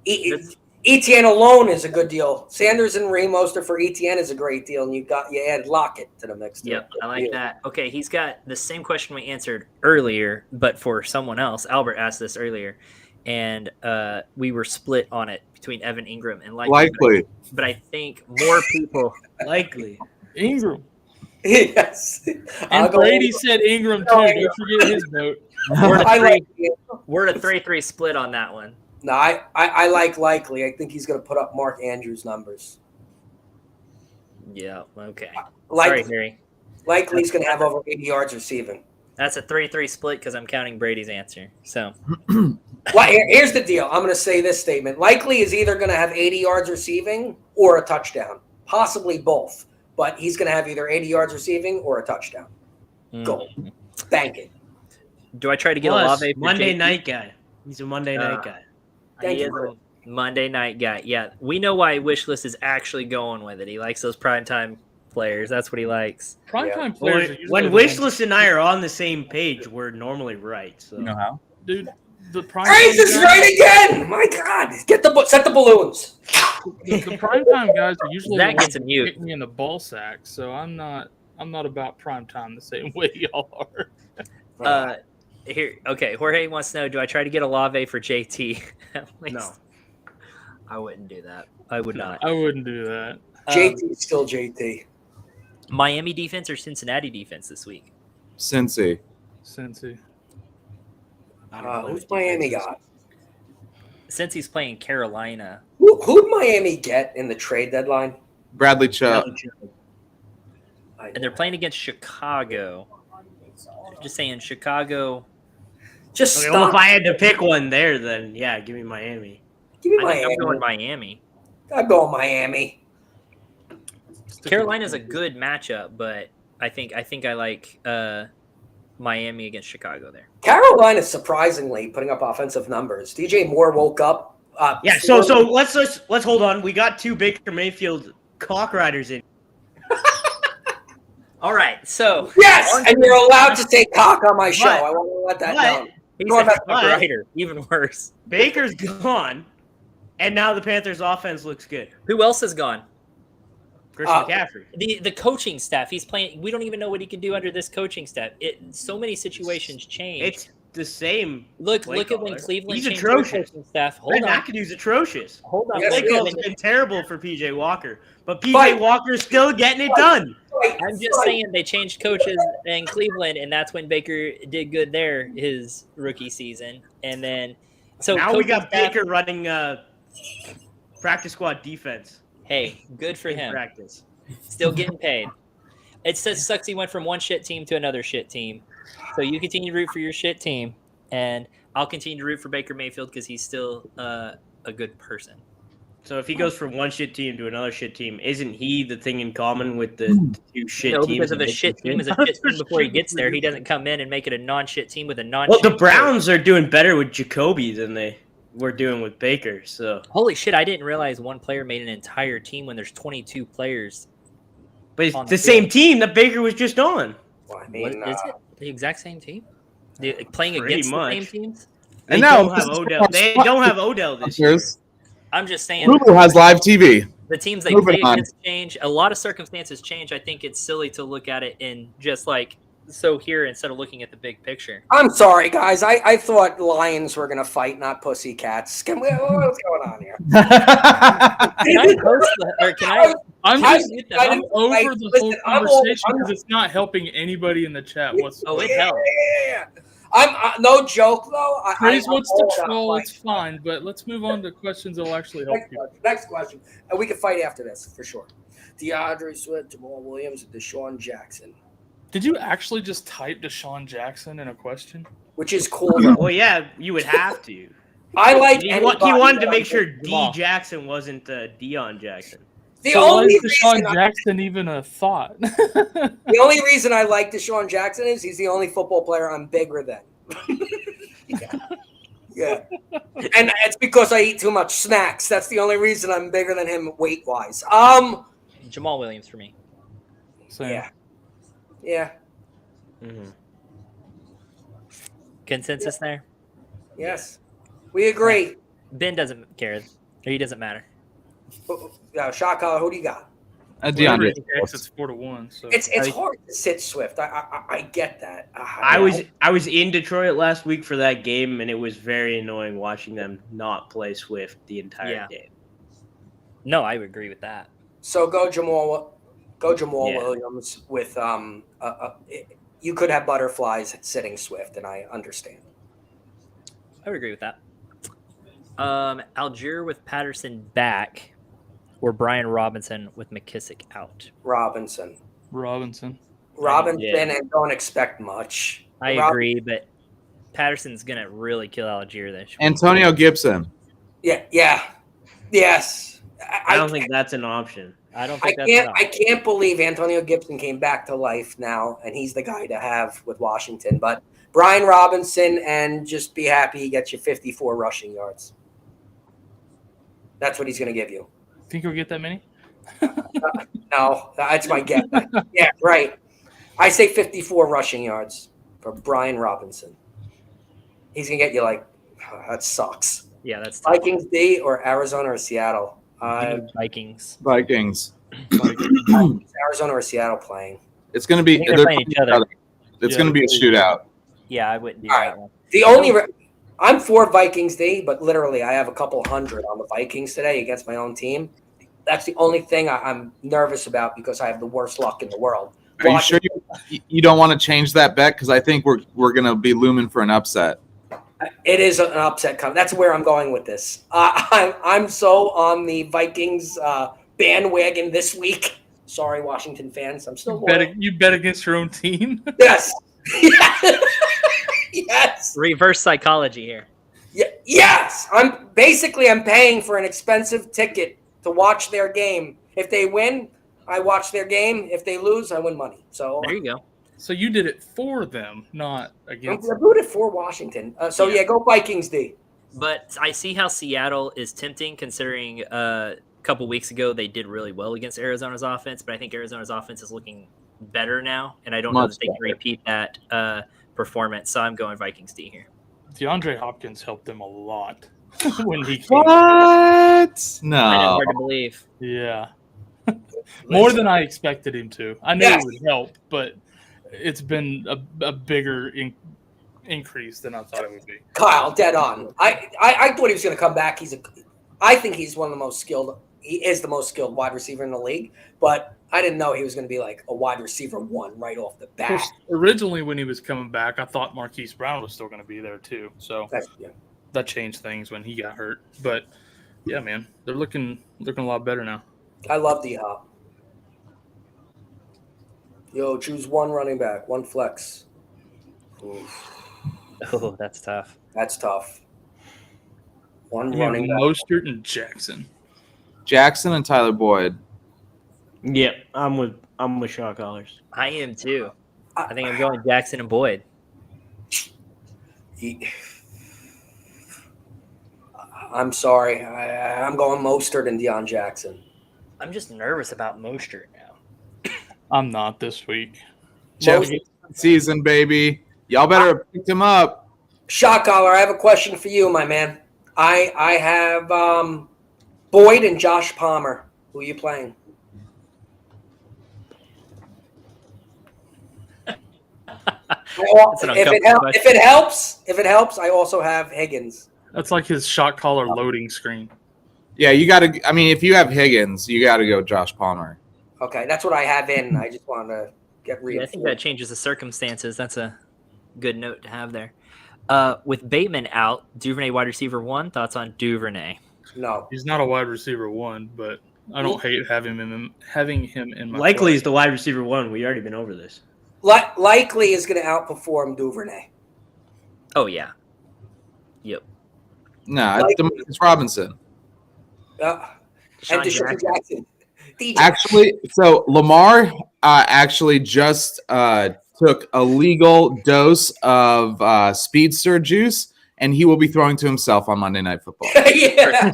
ETN alone is a good deal. Sanders and Raheem Mostert for ETN is a great deal, and you add Lockett to the mix. Yep, I like that. Okay, he's got the same question we answered earlier, but for someone else. Albert asked this earlier, and we were split on it between Evan Ingram and Likely. But I think more people. Likely. Ingram. Yes. I'll And go Brady with- said Ingram, too. Don't forget his vote. I like it. We're at a 3-3 split on that one. No, I like Likely. I think he's going to put up Mark Andrews numbers. Yeah. Okay. Sorry, Harry. Likely's going to have over 80 yards receiving. That's a 3-3 split because I'm counting Brady's answer. So Well, here's the deal. I'm going to say this statement. Likely is either going to have 80 yards receiving or a touchdown, possibly both. But he's going to have either 80 yards receiving or a touchdown. Go. Bank it. do I try to get Plus, Olave for Monday JT? night guy. He's a Monday night guy. Thank He you, is Bert. a Monday night guy. Yeah, we know why Wishlist is actually going with it. He likes those primetime players. That's what he likes. Primetime players are usually When the ones- Wishlist and I are on the same page, we're normally right. So. You know how? Dude, the primetime Grace is guys, right again. My God. Set the balloons. the primetime guys are usually That the gets ones a that mute. kick me in the ball sack, so I'm not about primetime the same way y'all are. Here, okay. Jorge wants to know: do I try to get Olave for JT? At least. No. I wouldn't do that. I would not. I wouldn't do that. JT is still JT. Miami defense or Cincinnati defense this week? Cincy. Cincy. Who's Miami got? Since he's playing Carolina, Who'd Miami get in the trade deadline? Bradley Chubb. and they're playing against Chicago. Just saying, Chicago. Just Okay, stop. well, if I had to pick one there, then yeah, give me Miami. Give me I think Miami. I'm going Miami. I'm going Miami. Carolina's a good matchup, but I think I like Miami against Chicago there. Carolina surprisingly putting up offensive numbers. DJ Moore woke up. Yeah, so let's hold on. We got two Baker Mayfield cock riders in. All right, so Yes, and you're allowed to say cock on my show. But- I want to let that know. He's Going a back to- writer. Even worse. Baker's gone, and now the Panthers' offense looks good. Who else is gone? Christian Uh, McCaffrey. The coaching staff. He's playing. We don't even know what he can do under this coaching staff. So many situations change. It's the same. Look play at when caller. Cleveland He's changed their atrocious. coaching staff. Ben Hold on. McAdoo's atrocious. Hold on. Yes, Play he is. call's been terrible for PJ Walker, but PJ But- Walker's still getting it done. I'm just saying they changed coaches in Cleveland, and that's when Baker did good there his rookie season. And then so Now we coaching got staff- Baker running practice squad defense Hey, good for in him. practice. Still getting paid. It says sucks he went from one shit team to another shit team. So you continue to root for your shit team, and I'll continue to root for Baker Mayfield because he's still a good person. So if he goes from one shit team to another shit team, isn't he the thing in common with the two shit No, teams? because of that a make shit them team is a shit team before he gets there. He doesn't come in and make it a non-shit team with a non-shit. Well, the Browns are doing better with Jacoby than they were doing with Baker. So, Holy shit! I didn't realize one player made an entire team when there's 22 players. but it's On the the same field. team that Baker was just on. Well, I What mean, is it? The exact same team? Playing Pretty against much. the same teams? They And now don't have Odell. They don't have Odell this year. I'm just saying. Hulu has live TV. The teams they Moving play on. against change. A lot of circumstances change. I think it's silly to look at it in just like so here instead of looking at the big picture. I'm sorry, guys. I thought lions were gonna fight, not pussycats. What's going on here? Can I post the, or can I? I'm I- just I I'm didn't- over I- the listen, whole I'm conversation over- because it's not helping anybody in the chat whatsoever. Oh, it helps. Yeah. I'm no joke though. Praise I'm wants all to about troll, fighting. it's fine, but let's move on to questions that will actually help you. Next question. And we can fight after this for sure. DeAndre Swift, Jamal Williams, and Deshaun Jackson, Did you actually just type Deshaun Jackson in a question? which is cool. Though. Well, yeah, you would have to. I like. He anybody wanted to that- make sure D Jamal. Jackson wasn't Deion Jackson. The So why only is Deshaun reason Jackson even a thought? the only reason I like Deshaun Jackson is he's the only football player I'm bigger than. Yeah. And it's because I eat too much snacks. That's the only reason I'm bigger than him weight wise. Jamal Williams for me. Same. Yeah. Yeah. Mm-hmm. Consensus there. Yes. We agree. Ben doesn't care, or he doesn't matter. Shot caller, who do you got? Whatever DeAndre. it takes, it's 4-1. So It's hard to sit Swift. I get that. I was in Detroit last week for that game, and it was very annoying watching them not play Swift the entire game. No, I would agree with that. So go Jamal Yeah. Williams with you could have butterflies sitting Swift, and I understand. I would agree with that. Algier with Patterson back, or Brian Robinson with McKissick out. Robinson, Robinson. and don't expect much. I agree, but Patterson's gonna really kill Algier this week. Antonio Gibson. Yeah. Yes. I don't think that's an option. I don't I think that's can't. enough. I can't believe Antonio Gibson came back to life now, and he's the guy to have with Washington. But Brian Robinson, and just be happy he gets you 54 rushing yards. That's what he's going to give you. Think he'll get that many? No, that's my guess. Yeah, right. I say 54 rushing yards for Brian Robinson. He's going to get you that sucks. Yeah, that's tough. Vikings D or Arizona or Seattle? Vikings. Vikings. Arizona or Seattle playing? It's going to be. I think they're playing each other. It's Yeah, going to be a shootout. Yeah, I wouldn't do All that right. one. The only I'm for Vikings D, but literally I have a couple hundred on the Vikings today against my own team. That's the only thing I'm nervous about because I have the worst luck in the world. Are you sure you don't want to change that bet? Because I think we're going to be looming for an upset. It is an upset coming. That's where I'm going with this. I'm so on the Vikings bandwagon this week. Sorry, Washington fans. I'm still You bet against your own team? Yes. Yes. Reverse psychology here. Yes. I'm paying for an expensive ticket to watch their game. If they win, I watch their game. If they lose, I win money. So There you go. So you did it for them, not I'm against them. rooted for Washington. So go Vikings D. But I see how Seattle is tempting considering a couple weeks ago they did really well against Arizona's offense, but I think Arizona's offense is looking better now, and I don't know Much that they can repeat that performance. So I'm going Vikings D here. DeAndre Hopkins helped them a lot when he came. What? I know, No. hard to believe. Yeah. More than I expected him to. I knew Yes. it would help, but it's been a bigger increase than I thought it would be. Kyle, dead on. I thought he was going to come back. I think he's one of the most skilled. He is the most skilled wide receiver in the league, but I didn't know he was going to be like a wide receiver 1 right off the Of bat. course, originally when he was coming back, I thought Marquise Brown was still going to be there too. So that changed things when he got hurt. But yeah, man, they're looking a lot better now. I love D-Hop. Yo, choose 1 running back, 1 flex. Oof, Oh, that's tough. that's tough. 1 You have running back. Mostert and Jackson. Jackson and Tyler Boyd. Yep, I'm with Shot Callers. I am too. I think I'm going Jackson and Boyd. I'm sorry. I'm going Mostert and Deion Jackson. I'm just nervous about Mostert now. I'm not this week. Season, baby. Y'all better have picked him up. Shot caller, I have a question for you, my man. I have Boyd and Josh Palmer. Who are you playing? If it helps, I also have Higgins. That's like his shot caller loading screen. Yeah, you got to. I mean, if you have Higgins, you got to go Josh Palmer. Okay, that's what I have in. I just wanted to get Yeah, I think that changes the circumstances. That's a good note to have there. With Bateman out, Duvernay wide receiver 1. Thoughts on Duvernay? No, He's not a wide receiver 1, but I don't hate having him in my Likely play. is the wide receiver 1. We already been over this. likely is going to outperform Duvernay. Oh yeah. Yep. No, it's Demarcus Robinson. And Deshaun Deshaun Jackson. Jackson. DJ. Actually, so Lamar actually just took a legal dose of speedster juice, and he will be throwing to himself on Monday Night Football. Yeah.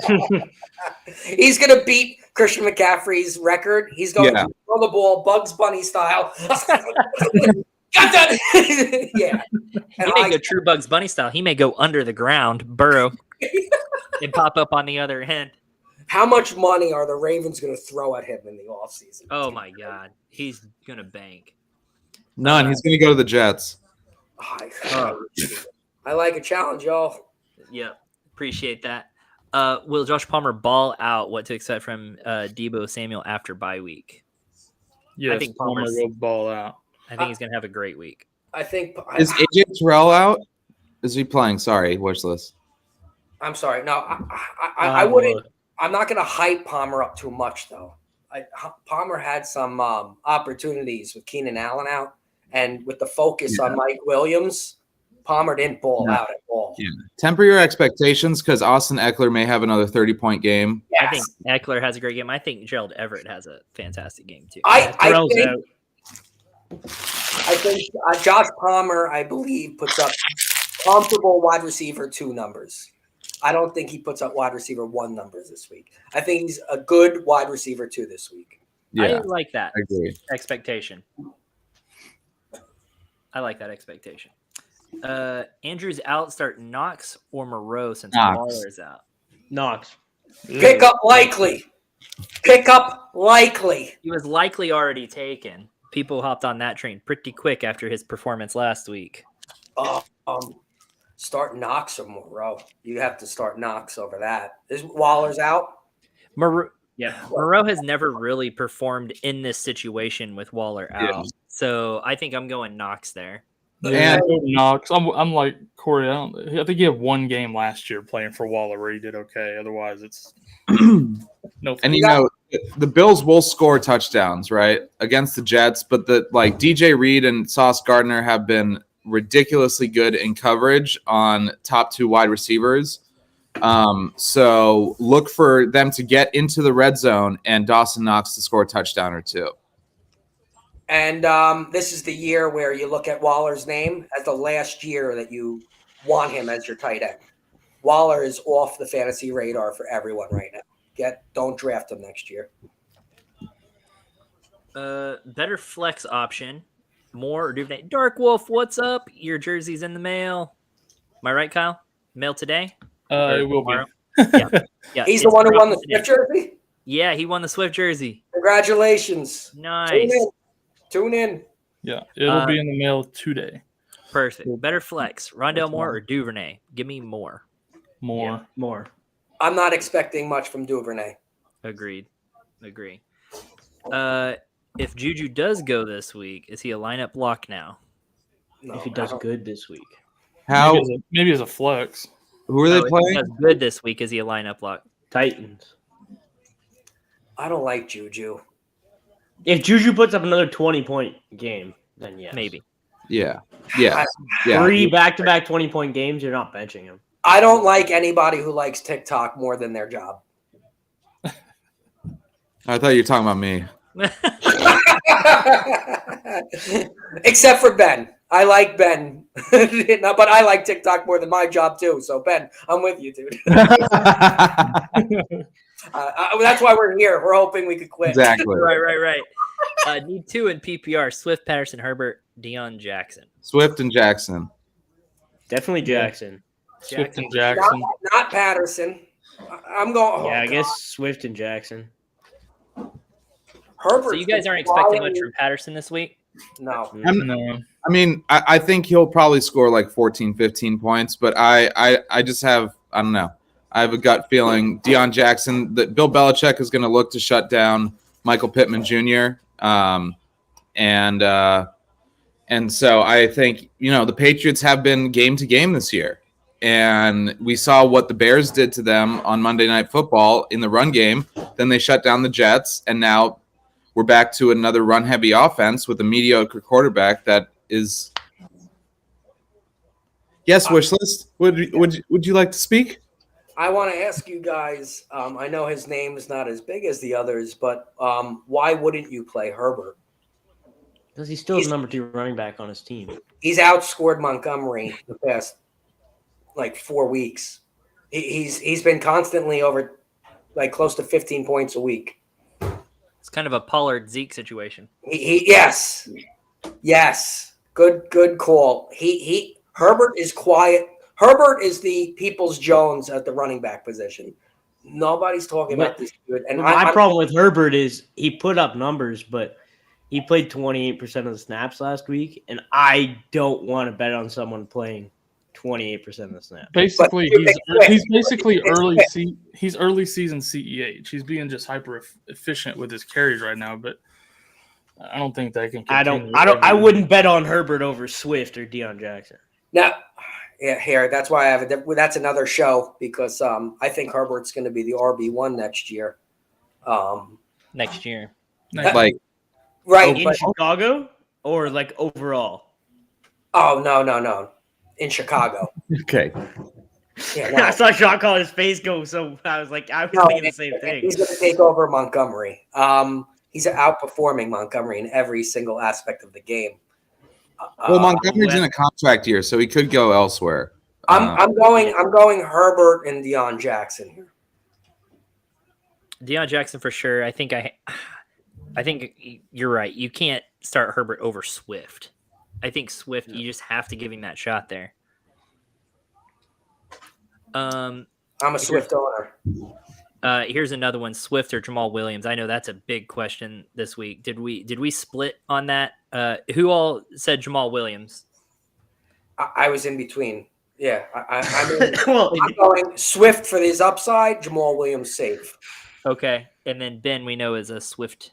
He's going to beat Christian McCaffrey's record. He's going to throw the ball Bugs Bunny style. Got that. Yeah. He may go true Bugs Bunny style. He may go under the ground, burrow, and pop up on the other end. How much money are the Ravens going to throw at him in the offseason? Oh my God, he's gonna bank. None. He's going to go to the Jets. I like a challenge, y'all. Yep, appreciate that. Will Josh Palmer ball out? What to expect from Deebo Samuel after bye week? Yes, I think Palmer Palmer's- will ball out. I think he's gonna have a great week. I think Is AJ Terrell out? Is he playing? Sorry, watch this. I'm sorry. No, I wouldn't. I'm not going to hype Palmer up too much, though. Palmer had some opportunities with Keenan Allen out, and with the focus on Mike Williams, Palmer didn't ball out at all. Yeah. Temper your expectations because Austin Eckler may have another 30-point game. I think Eckler has a great game. I think Gerald Everett has a fantastic game too. I think Josh Palmer, I believe, puts up comfortable wide receiver 2 numbers. I don't think he puts up wide receiver 1 numbers this week. I think he's a good wide receiver 2 this week. Yeah, I like that I agree. expectation. I like that expectation. Andrew's out. Start Knox or Moreau since Waller's out. Knox. Pick up likely. He was likely already taken. People hopped on that train pretty quick after his performance last week. Start Knox or Moreau. You have to start Knox over that. Is Waller's out? Moreau has never really performed in this situation with Waller out. So I think I'm going Knox there. And Knox, I'm like Corey. I think he had 1 game last year playing for Waller where he did okay. Otherwise, it's no. And the Bills will score touchdowns, right, against the Jets, but DJ Reed and Sauce Gardner have been ridiculously good in coverage on top 2 wide receivers. So look for them to get into the red zone and Dawson Knox to score a touchdown or 2. And this is the year where you look at Waller's name as the last year that you want him as your tight end. Waller is off the fantasy radar for everyone right now. Don't draft him next year. Better flex option. Moore or Duvernay. Dark Wolf, what's up? Your jersey's in the mail. Am I right, Kyle? Mail today? It will tomorrow? be. Yeah. He's the it's one who won the dropping today. Swift jersey. Yeah, he won the Swift jersey. Congratulations. Nice. Tune in. Yeah, it'll be in the mail today. Perfect. Better flex. Rondell Moore or Duvernay? Give me Moore. More. Yeah, more. I'm not expecting much from Duvernay. Agreed. Agree. If Juju does go this week, is he a lineup block now? No, If he I does don't- good this week. How? Maybe as a flex. Who are No, they if he playing? does good this week, is he a lineup block? Titans. I don't like Juju. If Juju puts up another 20-point game, then yes. Maybe. Yeah. Yeah. Yeah. 3 back-to-back 20-point games, you're not benching him. I don't like anybody who likes TikTok more than their job. I thought you were talking about me. Except for Ben. I like Ben. No, but I like TikTok more than my job too. So Ben, I'm with you, dude. That's why we're here. We're hoping we could quit. Exactly. right. Need 2 in PPR. Swift, Patterson, Herbert, Deion Jackson. Swift and Jackson. Definitely Jackson. Swift and Not, Jackson. not Patterson. I'm going. Yeah, I God. guess Swift and Jackson. Herbert. So you guys aren't expecting much from Patterson this week? No. No. I mean, I think he'll probably score like 14, 15 points, but I just have, I don't know. I have a gut feeling Deion Jackson, that Bill Belichick is going to look to shut down Michael Pittman Jr. And so I think, the Patriots have been game to game this year. And we saw what the Bears did to them on Monday Night Football in the run game. Then they shut down the Jets, and now we're back to another run-heavy offense with a mediocre quarterback that is. Yes, Wishlist. Would you like to speak? I want to ask you guys. I know his name is not as big as the others, but why wouldn't you play Herbert? Because he's still the number 2 running back on his team. He's outscored Montgomery the past 4 weeks. He's been constantly over close to 15 points a week. It's kind of a Pollard Zeke situation. Yes. Good call. Herbert is quiet. Herbert is the Peoples Jones at the running back position. Nobody's talking about this dude. And my problem with Herbert is he put up numbers, but he played 28% of the snaps last week, and I don't want to bet on someone playing 28% of the snaps. Basically, he's basically he's early season CEH. He's being just hyper efficient with his carries right now, but I don't think that can continue. I wouldn't bet on Herbert over Swift or Deion Jackson. Now, here that's why I have that's another show because I think Herbert's going to be the RB1 next year. Next year. Right in Chicago or overall. Oh no. In Chicago. Okay. Yeah, I saw Sean call his face go, so I was thinking the same thing. He's going to take over Montgomery. He's outperforming Montgomery in every single aspect of the game. Well, Montgomery's in a contract year, so he could go elsewhere. I'm going Herbert and Deion Jackson here. Deion Jackson for sure. I think you're right. You can't start Herbert over Swift. I think Swift, you just have to give him that shot there. I'm a Swift owner. Here's another one: Swift or Jamal Williams. I know that's a big question this week. Did we split on that? Who all said Jamal Williams? I was in between. Yeah, I'm going Swift for his upside. Jamal Williams safe. Okay, and then Ben we know is a Swifty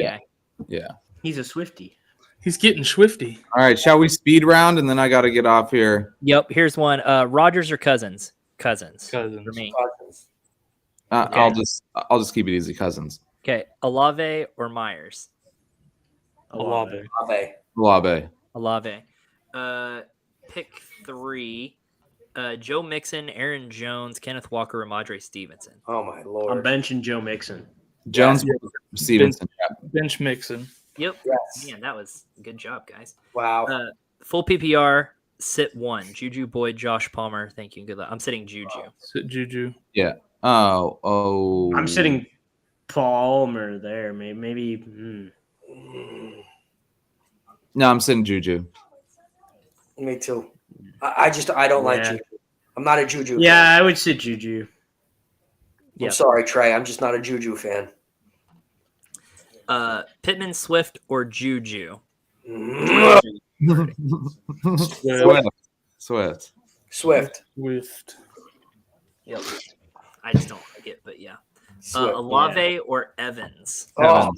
guy. Yeah. He's a Swifty. He's getting Swifty. All right, shall we speed round, and then I got to get off here. Yep. Here's one: Rodgers or Cousins? Cousins. Cousins. For me. I'll just keep it easy, Cousins. Okay, Olave or Myers? Olave. Olave. Pick 3. Joe Mixon, Aaron Jones, Kenneth Walker, Ramadre Stevenson. Oh my Lord! I'm benching Joe Mixon. Jones, Stevenson. Bench Mixon. Yep. Yes. Man, that was a good job, guys. Wow. Full PPR, sit 1. Juju, Boyd, Josh Palmer. Thank you. Good luck. I'm sitting Juju. Sit Juju. Yeah. Oh. I'm sitting Palmer there. Maybe. No, I'm sitting Juju. Me too. I don't like Yeah. Juju. I'm not a Juju fan. Yeah, I would sit Juju. I'm sorry, Trey. I'm just not a Juju fan. Pittman, Swift, or Juju? Swift. Swift. Yep. I just don't like it, but yeah. Swift. Olave or Evans? Oh,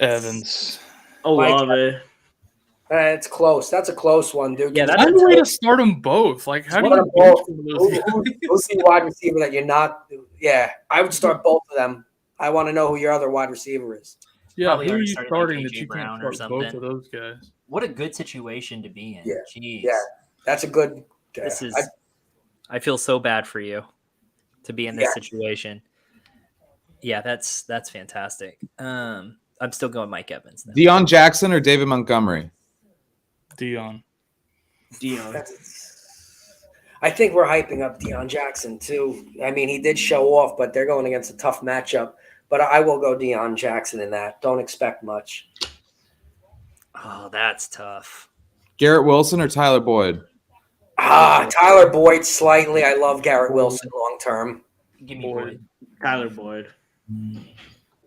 Evans. Olave. it's close. That's a close one, dude. Yeah, that's Find a way to start them both. Like, how do Start you them beat both. some of those guys? Who's the wide receiver that you're not? Yeah, I would start both of them. I want to know who your other wide receiver is. Yeah, Probably who are already you started, starting like, that A.J. you Brown can't or start both something. of those guys? What a good situation to be in. Yeah. Jeez. Yeah, that's a good. This is. I feel so bad for you to be in this situation. Yeah, that's fantastic. I'm still going Mike Evans. Though. Deion Jackson or David Montgomery? Dion. I think we're hyping up Deion Jackson too. I mean, he did show off, but they're going against a tough matchup. But I will go Deion Jackson in that. Don't expect much. Oh, that's tough. Garrett Wilson or Tyler Boyd? Tyler Boyd slightly. I love Garrett Wilson long term. Give me Boyd. Tyler Boyd.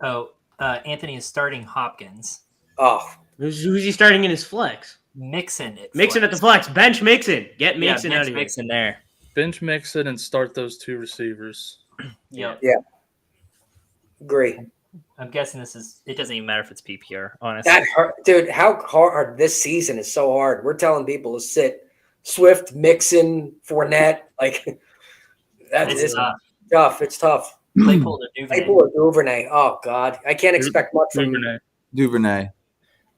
Oh, Anthony is starting Hopkins. Oh, Who's he starting in his flex? Mixon Mixon at the flex. Bench Mixon. Get Mixon out of here. Mixon there. Bench Mixon and start those two receivers. Yep. Yeah. Agree. I'm guessing it doesn't even matter if it's PPR, honestly. That hurt, dude. How hard this season is so hard. We're telling people to sit Swift, Mixon, Fournette. Like it's tough. It's tough. Claypool to Duvernay. Claypool or Duvernay. Oh God, I can't expect much from Duvernay.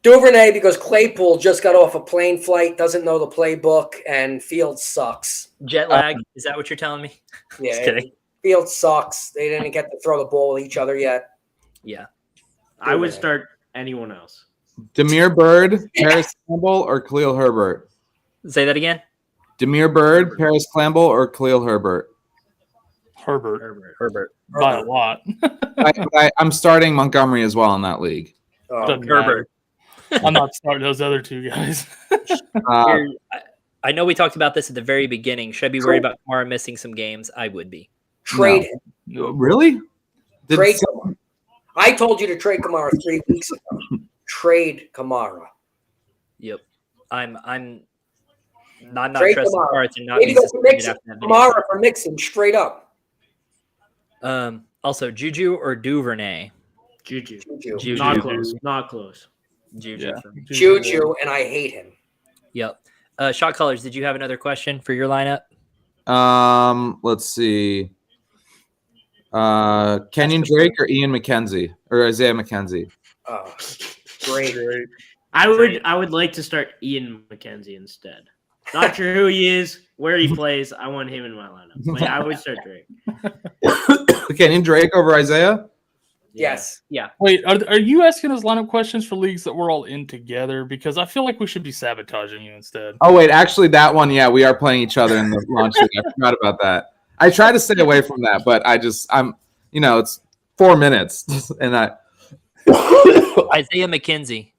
Duvernay because Claypool just got off a plane flight, doesn't know the playbook, and Fields sucks. Jet lag. Is that what you're telling me? Yeah, Just kidding. Fields sucks. They didn't get to throw the ball with each other yet. Yeah. I would start anyone else. Demir Bird, Paris Campbell, or Khalil Herbert? Say that again. Demir Bird, Paris Campbell, or Khalil Herbert? Herbert. By a lot. I'm starting Montgomery as well in that league. Doesn't Herbert. I'm not starting those other two guys. I know we talked about this at the very beginning. Should I be worried about Kamara missing some games? I would be. Trade him. Really? Trade Kamara. I told you to trade Kamara 3 weeks ago. Trade Kamara. Yep. I'm not Trade trusting Kamara. Kamara to not Maybe be go for suspended Mixon. after that video. Kamara for Mixon, straight up. Also, Juju or Duvernay? Juju. Juju. Not close. Not close. Juju. Yeah. For me. Juju, and I hate him. Yep. Shot callers, did you have another question for your lineup? Let's see. Kenyon Drake or Ian McKenzie or Isaiah McKenzie? Oh, great. I would like to start Ian McKenzie instead. Not sure who he is, where he plays. I want him in my lineup. But I would start Drake. Kenyon Drake over Isaiah? Yes. Yeah. Wait, are you asking us lineup questions for leagues that we're all in together? Because I feel like we should be sabotaging you instead. Oh, wait. Actually, that one, yeah, we are playing each other in the launch league. I forgot about that. I try to stay away from that, but it's 4 minutes. And Isaiah McKenzie.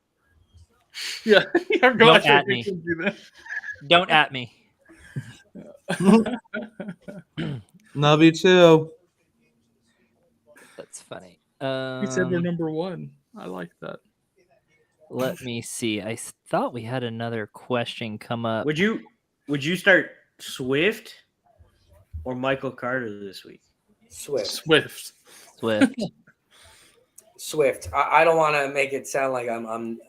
Yeah. Don't at me. Don't at me. love you too. That's funny. He said we're number one. I like that. Let me see. I thought we had another question come up. Would you start Swift or Michael Carter this week? Swift. Swift. I don't want to make it sound like I'm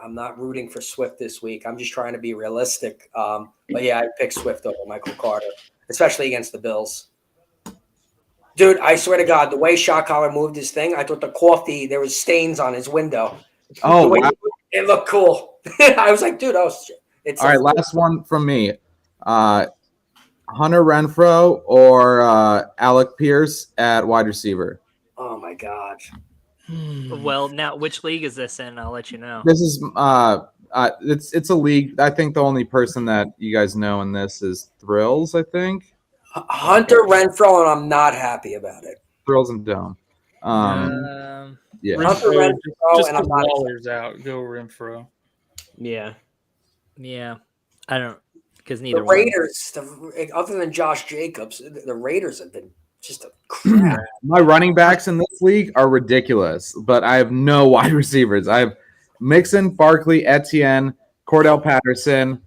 not rooting for Swift this week. I'm just trying to be realistic. But yeah, I picked Swift over Michael Carter, especially against the Bills. Dude, I swear to God, the way Shot Collar moved his thing, I thought the coffee, there was stains on his window. Oh, wow. It looked cool. I was like, dude, it's all right. Last one from me. Hunter Renfrow or Alec Pierce at wide receiver? Oh my God. Well, now which league is this in? I'll let you know. This is it's a league. I think the only person that you guys know in this is Thrills, I think. Hunter Renfrow, and I'm not happy about it. Thrills and Dome. Yeah. Hunter Renfrow, Just and I'm the not. Waller's out. Go Renfro. Yeah. Yeah. I don't because The neither one. Raiders, other than Josh Jacobs, the Raiders have been just a crap. My running backs in this league are ridiculous, but I have no wide receivers. I have Mixon, Barkley, Etienne, Cordell Patterson.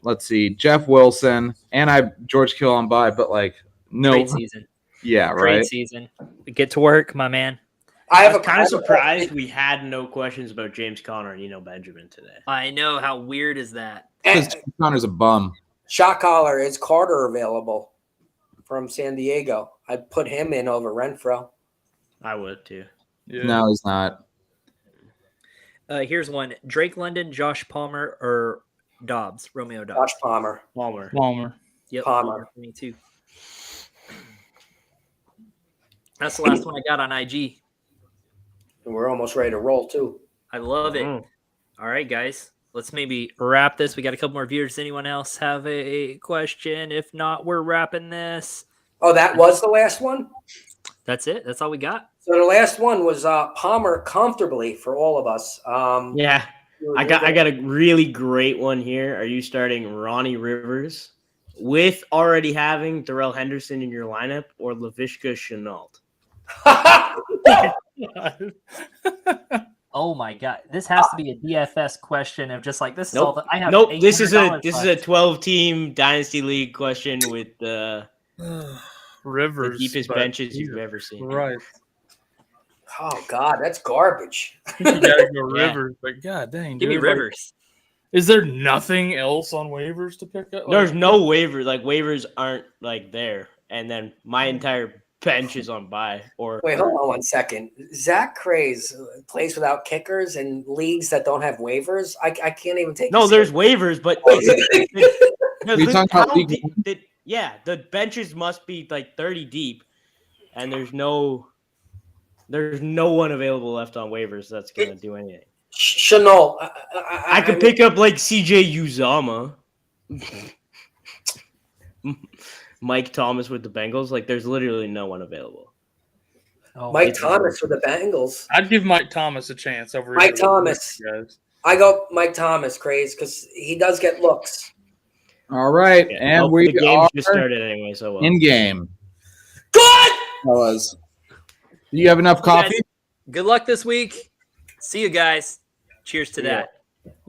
Let's see, Jeff Wilson, and I have George Kittle on bye, but like no, Great season. yeah, Great right. season. Get to work, my man. I I have was kind of I have a- surprised we had no questions about James Conner and Eno Benjamin today. I know how weird is that. Because Connor's a bum. Shot caller, is Carter available from San Diego? I'd put him in over Renfro. I would too. Yeah. No, he's not. Here's one: Drake London, Josh Palmer, or Dobbs, Romeo Dobbs. Josh Palmer. Palmer. Palmer. Yep, Palmer. Me too. That's the last one I got on IG. And we're almost ready to roll too. I love it. Mm. All right, guys. Let's maybe wrap this. We got a couple more viewers. Does anyone else have a question? If not, we're wrapping this. Oh, that was the last one? That's it. That's all we got. So the last one was Palmer comfortably for all of us. Yeah, I got a really great one here. Are you starting Ronnie Rivers with already having Darrell Henderson in your lineup or Laviska Shenault? Oh my god, this has to be a DFS question of just like this is all. Nope. I have. Nope. This is a $800 left. 12-team dynasty league question with the Rivers. deepest but- benches you've ever seen. Right. Oh God, that's garbage. You gotta go Yeah. Rivers, but god dang, Give me dude, like, Rivers. is there nothing else on waivers to pick up? There's Like, no waivers. Like waivers aren't like there, and then my entire bench is on bye. Or Wait, hold on one second. Zach Craze plays without kickers in leagues that don't have waivers. I can't even take. no, you there's serious. waivers, but You're talking about league the benches must be like 30 deep, and there's no one available left on waivers that's gonna do anything. Chenault. I could pick up like CJ Uzama, Mike Thomas with the Bengals. Like, there's literally no one available. Oh, Mike it's- Thomas for the Bengals. I'd give Mike Thomas a chance over Mike either of those Thomas. guys. I go Mike Thomas, Craze, because he does get looks. All right, Yeah, and nope, we the game are just started anyway. So well. in game. Good. Fellas, do you have enough coffee? Good luck this week. See you guys. Cheers to Yeah. that.